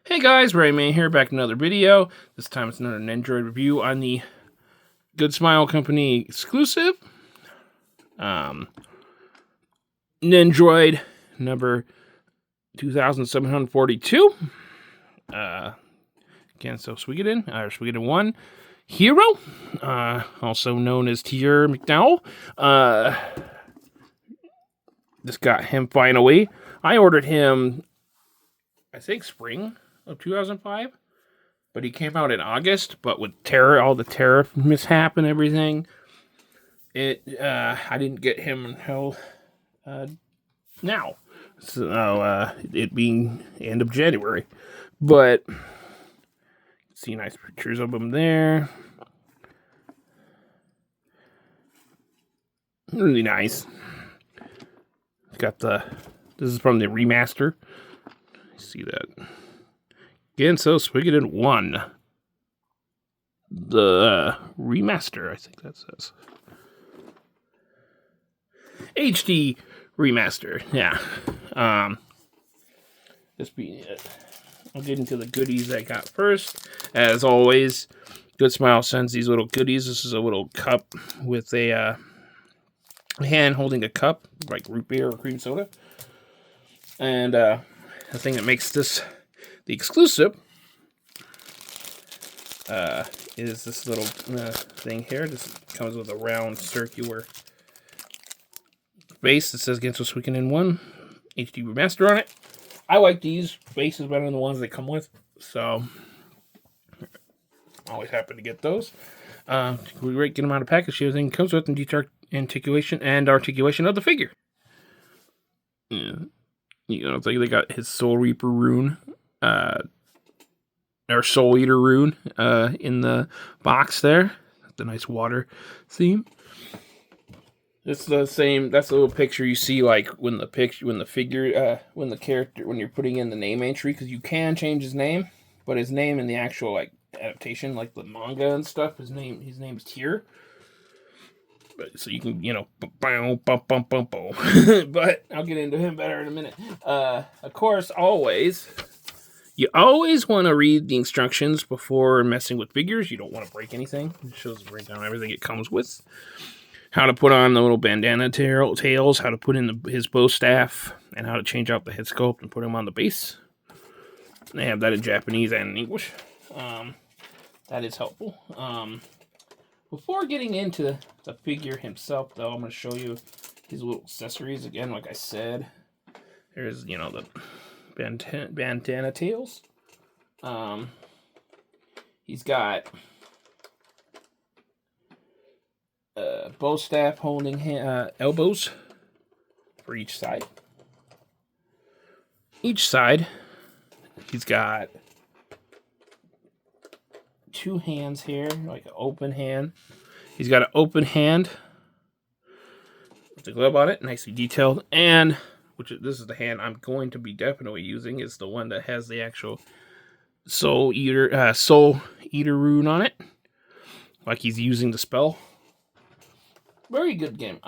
Hey guys, Rayman here, back in another video. This time it's another Nendoroid review on the Goodsmile company exclusive. Nendoroid number 2742. Gensou Suikoden, or Suikoden 1 Hero, also known as Tier McDowell. Just got him finally. I ordered him, I think, spring of 2005, but he came out in August. But with all the tariff mishap and everything, I didn't get him until now. So it being end of January, but see nice pictures of him there. Really nice. It's got this is from the remaster. See that. Gensou Suikoden 1. The remaster, I think that says. HD remaster, yeah. I'll get into the goodies I got first. As always, Goodsmile sends these little goodies. This is a little cup with a hand holding a cup, like root beer or cream soda. And the thing that makes this the exclusive is this little thing here. This comes with a round circular base that says Gensou Suikoden 1 HD Remaster on it. I like these bases better than the ones they come with, so always happy to get those. We get them out of package. Everything comes with articulation of the figure. Yeah. You know, it's like they got his Soul Reaper rune, or Soul Eater rune, in the box there. The nice water theme. It's the same. That's the little picture you see, like when the character, when you're putting in the name entry, because you can change his name, but his name in the actual like adaptation, like the manga and stuff, his name's Tier. But so you can, but I'll get into him better in a minute. Of course, you always want to read the instructions before messing with figures. You don't want to break anything. It shows the breakdown of everything it comes with. How to put on the little bandana tails, how to put in his bow staff, and how to change out the head sculpt and put him on the base. They have that in Japanese and in English. That is helpful. Before getting into the figure himself, though, I'm going to show you his little accessories again. Like I said, there's, the bandana tails. He's got bow staff holding elbows for each side. Each side, he's got two hands here, like an open hand. He's got an open hand with the glove on it, nicely detailed. And this is the hand I'm going to be definitely using. Is the one that has the actual Soul Eater rune on it, like he's using the spell. Very good game.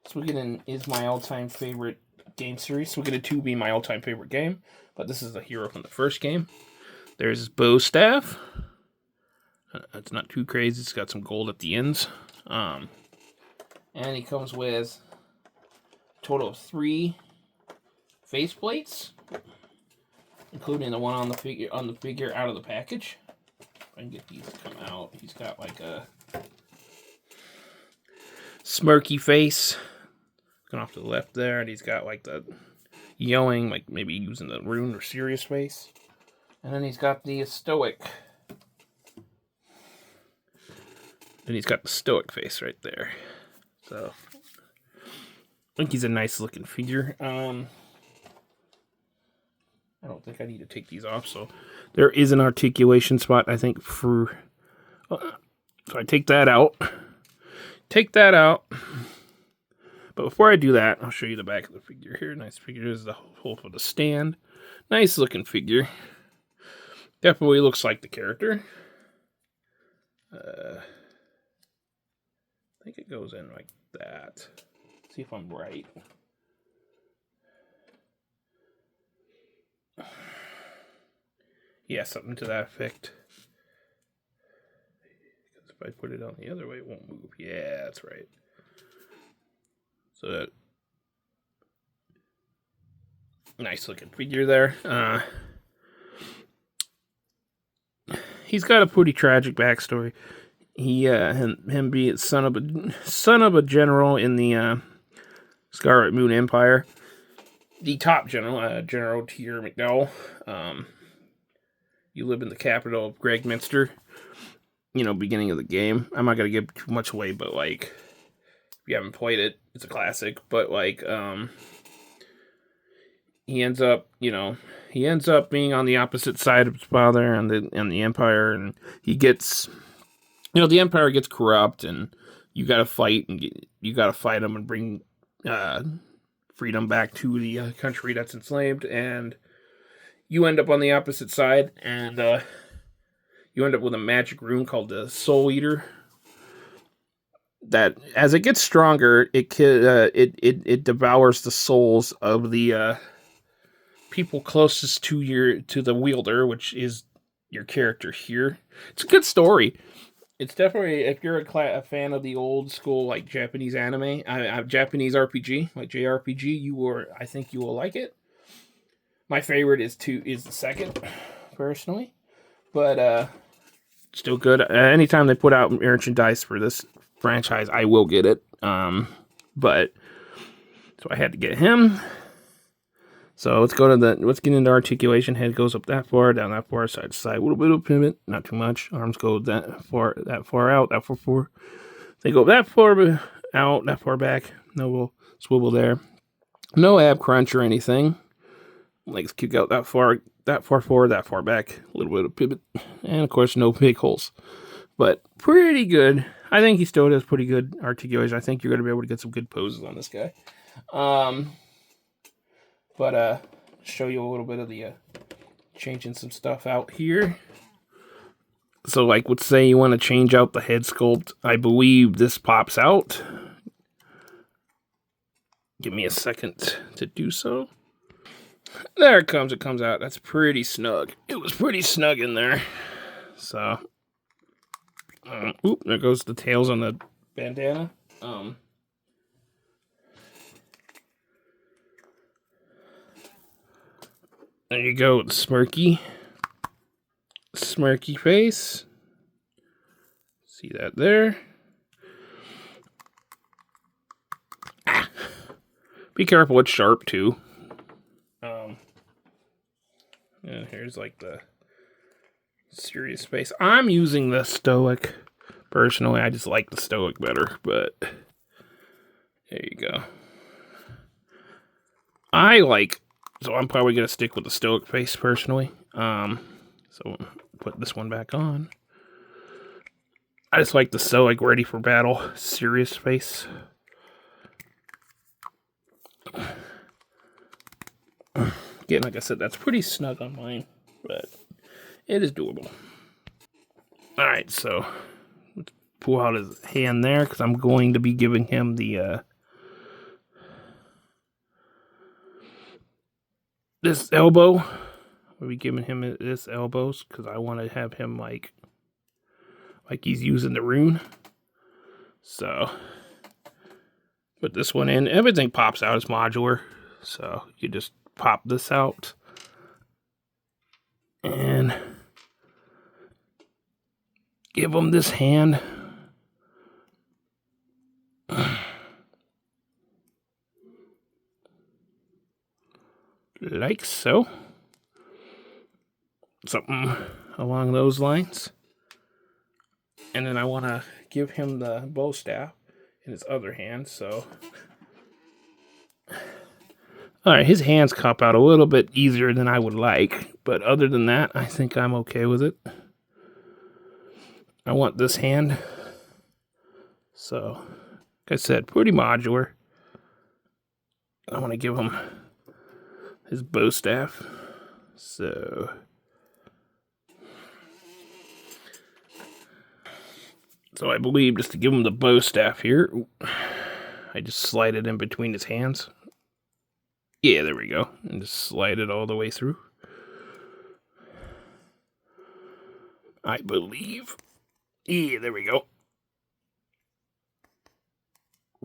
Suikoden is my all-time favorite game series. Suikoden 2 being my all-time favorite game, but this is the hero from the first game. There's his bow staff. It's not too crazy. It's got some gold at the ends. And he comes with a total of 3 face plates, including the one on the figure out of the package. If I can get these to come out. He's got like a smirky face going off to the left there, and he's got like the yelling, like maybe using the rune or serious face. And then he's got the stoic. Then he's got the stoic face right there. So I think he's a nice looking figure. I don't think I need to take these off. So there is an articulation spot, I think, for. So I take that out. But before I do that, I'll show you the back of the figure here. Nice figure. This is the hole for the stand. Nice looking figure. Definitely looks like the character. I think it goes in like that. Let's see if I'm right. Yeah, something to that effect. Because if I put it on the other way, it won't move. Yeah, that's right. So, nice looking figure there. He's got a pretty tragic backstory. He, him being son of a general in the Scarlet Moon Empire, the top general, General Tier McDowell. You live in the capital of Gregminster. You know, beginning of the game. I'm not gonna give too much away, but like, if you haven't played it, it's a classic. But like, he ends up being on the opposite side of his father and the Empire, and he gets, the Empire gets corrupt, and you got to fight, and you got to fight them and bring freedom back to the country that's enslaved, and you end up on the opposite side, and you end up with a magic rune called the Soul Eater. That, as it gets stronger, it devours the souls of the people closest to the wielder, which is your character here. It's a good story. It's definitely, if you're a fan of the old school like Japanese anime, Japanese RPG like JRPG, I think you will like it. My favorite is the second, personally, but still good. Anytime they put out merchandise for this franchise, I will get it. But so I had to get him. So let's get into articulation. Head goes up that far, down that far, side to side, a little bit of pivot, not too much. Arms go that far out, that far. They go that far out, that far back. No swivel there. No ab crunch or anything. Legs kick out that far forward, that far back. A little bit of pivot, and of course no big holes. But pretty good. I think he still does pretty good articulation. I think you're going to be able to get some good poses on this guy. But show you a little bit of the changing some stuff out here. So, like, let's say you want to change out the head sculpt. I believe this pops out. Give me a second to do so. There it comes. It comes out. That's pretty snug. It was pretty snug in there. So, there goes the tails on the bandana. There you go, smirky face. See that there? Be careful, it's sharp too. And here's like the serious face. I'm using the stoic. Personally, I just like the stoic better, but there you go. So I'm probably going to stick with the stoic face personally. So put this one back on. I just like the stoic, ready for battle, serious face. Again, like I said, that's pretty snug on mine, but it is doable. Alright, so let's pull out his hand there, because I'm going to be giving him the this elbow. I'll be giving him this elbows, because I want to have him like he's using the rune. So put this one in. Everything pops out. It's modular, so you just pop this out and give him this hand. Like so. Something along those lines. And then I want to give him the bow staff in his other hand, so. Alright, his hands cop out a little bit easier than I would like, but other than that, I think I'm okay with it. I want this hand. So, like I said, pretty modular. I want to give him his bow staff. So I believe just to give him the bow staff here, I just slide it in between his hands. Yeah, there we go. And just slide it all the way through. I believe. Yeah, there we go.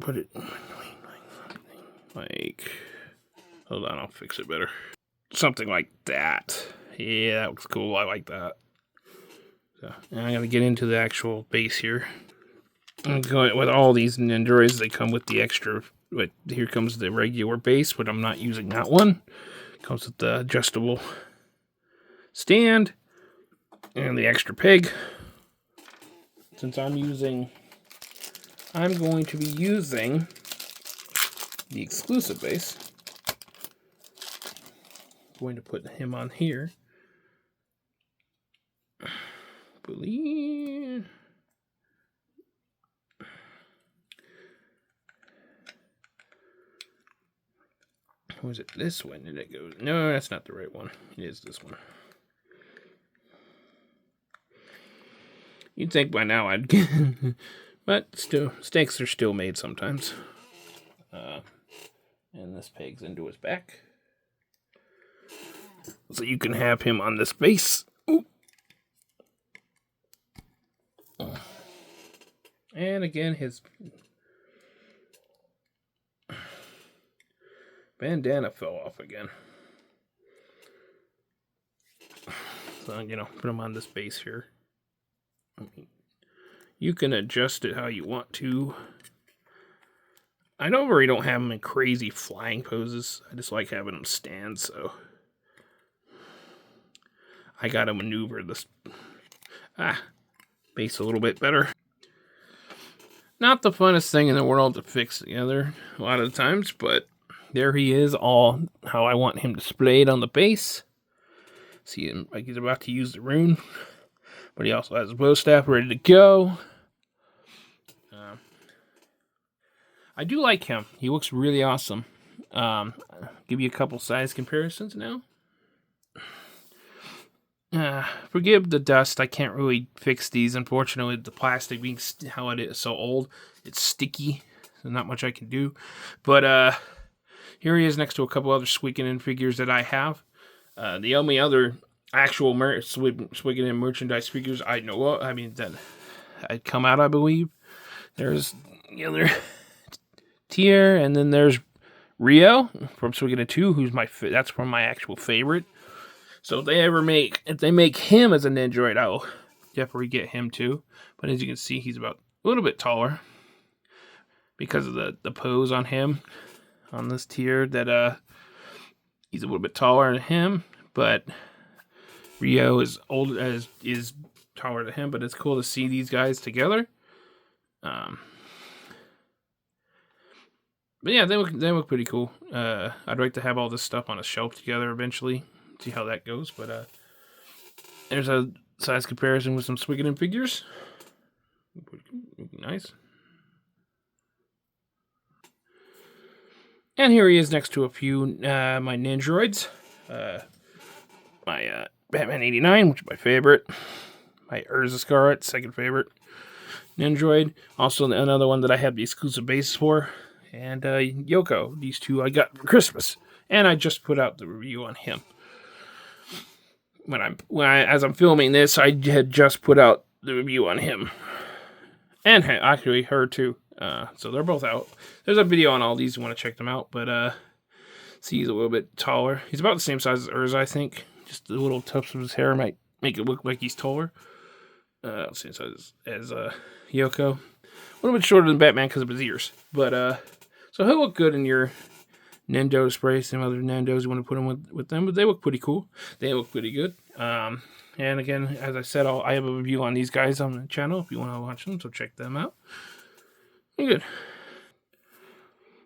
Put it like, hold on, I'll fix it better. Something like that. Yeah, that looks cool. I like that. So, and I'm gonna get into the actual base here. I'm going with all these Nendoroids. They come with the extra. But here comes the regular base, but I'm not using that one. It comes with the adjustable stand and the extra peg. Since I'm going to be using the exclusive base. I'm going to put him on here. I believe. Was it this one? Did it go? No, that's not the right one. It is this one. You'd think by now I'd get, but still, mistakes are still made sometimes. And this pegs into his back, so you can have him on this base. Ooh. And again, his bandana fell off again. So, put him on this base here. You can adjust it how you want to. I really don't have him in crazy flying poses. I just like having him stand, so I gotta maneuver this base a little bit better. Not the funnest thing in the world to fix together a lot of the times, but there he is, all how I want him displayed on the base. See him like he's about to use the rune, but he also has a bow staff ready to go. I do like him. He looks really awesome. Give you a couple size comparisons now. Forgive the dust. I can't really fix these. Unfortunately, the plastic being how it is so old, it's sticky. So not much I can do. But here he is next to a couple other Suikoden figures that I have. The only other actual Suikoden merchandise figures I know of, that had come out, I believe. There's the other tier, and then there's Rio from Suikoden 2, that's from my actual favorite. So if they make him as a Nendoroid, I'll definitely get him too. But as you can see, he's about a little bit taller because of the pose on him on this tier. That he's a little bit taller than him, but Rio is taller than him. But it's cool to see these guys together. But yeah, they look pretty cool. I'd like to have all this stuff on a shelf together eventually. See how that goes. But there's a size comparison with some Suikoden figures. Nice. And here he is next to a few my Nendoroids. My Batman 89, which is my favorite. My Urza Scarlet, second favorite Nendoroid. Also another one that I have the exclusive base for. And Yoko. These two I got for Christmas. And I just put out the review on him. As I'm filming this, I had just put out the review on him. And actually her too. So they're both out. There's a video on all these. You want to check them out. But see, he's a little bit taller. He's about the same size as Urza, I think. Just the little tufts of his hair might make it look like he's taller. Same size as Yoko. A little bit shorter than Batman because of his ears. But so he'll look good in your Nendo display. Some other Nendos you want to put them with them, but they look pretty cool. They look pretty good. And again, as I said, I have a review on these guys on the channel if you want to watch them, so check them out. Good.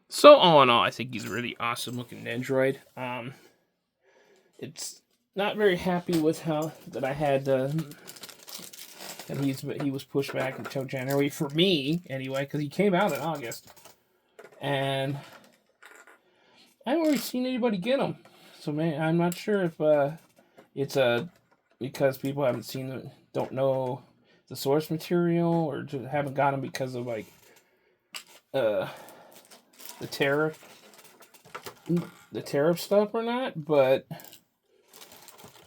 So all in all, I think he's a really awesome looking Nendoroid. It's not very happy with how that I had that he was pushed back until January for me anyway, because he came out in August, and I haven't really seen anybody get him. So man, I'm not sure if it's because people don't know the source material, or just haven't got him because of like the tariff stuff or not. But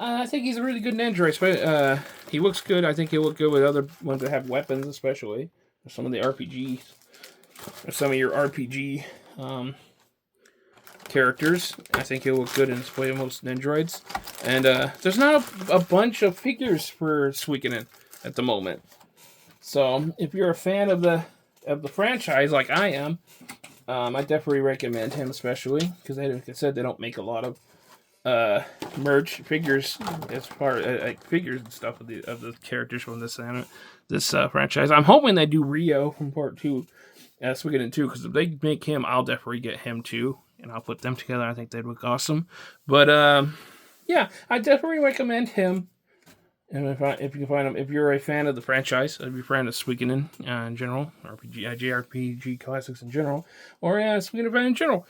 I think he's a really good Nendoroid. He looks good. I think he'll look good with other ones that have weapons, especially some of the RPGs, or some of your RPG characters. I think he'll look good in display of most Nendoroids. And there's not a bunch of figures for Suikoden at the moment. So if you're a fan of the franchise like I am, I definitely recommend him, especially because, like I said, they don't make a lot of merch figures as far like figures and stuff of the characters from this franchise. I'm hoping they do Rio from Part 2, Suikoden 2, because if they make him, I'll definitely get him too, and I'll put them together. I think they'd look awesome. But yeah, I definitely recommend him. And if you can find him, if you're a fan of the franchise, if you're a fan of Suikoden in general, JRPG classics in general, or Suikoden fan in general.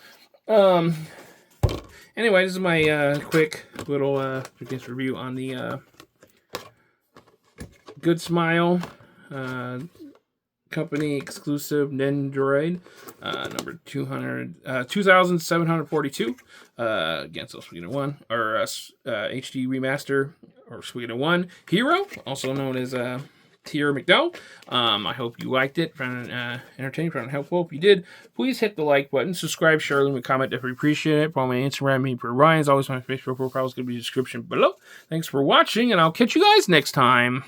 Anyway, this is my quick little review on the Goodsmile company exclusive Nendoroid number 2742 Gensou Suikoden 1 or HD remaster or Suikoden 1 Hero, also known as Tier McDowell. I hope you liked it, found it entertaining, found it helpful. If you did, please hit the like button, subscribe, share, leave a comment if you appreciate it. Follow my Instagram, me for Ryan. As always, my Facebook profile is going to be in the description below. Thanks for watching, and I'll catch you guys next time.